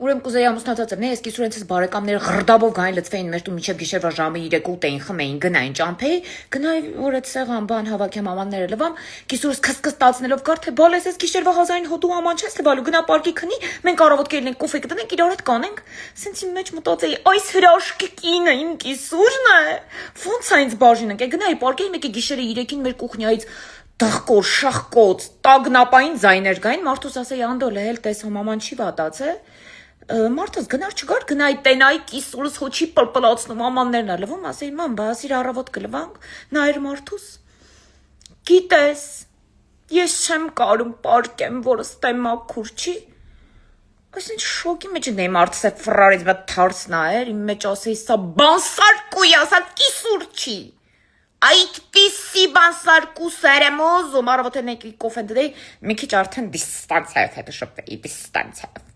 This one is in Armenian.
Ուրեմն կուզեի ամուսնացած եմ, ես կիսուր հենց բարեկամները ղրդաբով գային լծվեին մեր տուն մինչև գիշերվա ժամը 3-8 էին խմեին, գնային ճամփեի, գնայի որ այդ սեղան բան հավաքեմ ամանները լվամ, կիսուրս քսքս տացնելով կար թե բալես ես գիշերվա հազարին հոտու աման չես լվալու, գնա պարկի քնի, մենք առավոտ կելնենք կոֆե կտնենք, իրար հետ կանենք, սենց իմ մեջ մտածեի, այս հրաշքի կինը իմ կիսուրն է, ոնց է ինձ բաժին ընկել, գնայի պարկեի մեկի գիշերը 3-ին մեր կուխնյայից դղկոր, շախկոց, տագնապային ձայներ գային, մարդուս ասեի անդոլ էլ տեսամ աման չի վատացե, մարդուս գնար չգար, գնայի տենայի կիսուրս հոչի պլպլացնում, ամաններն է լվում, ասեի ման բասիր առավոտ կլվանք, նայր մարդուս, գիտես, ես չեմ կարում պարկեմ, որ ստեմ մաքուր չի, այսինչ շոկի մեջ նեյմ արդս է ֆրարից բատ թարս նայր, իմ մեջ ասեի սա բանսարկույ, ասա կիսուր չի, այդպիսի բանսարկու սերեմոզ, ու մարավոտ են եկի կոֆեն դդեի, մի քիչ արդեն դիստանցիայով հետը շպվեի, դիստանցիայով։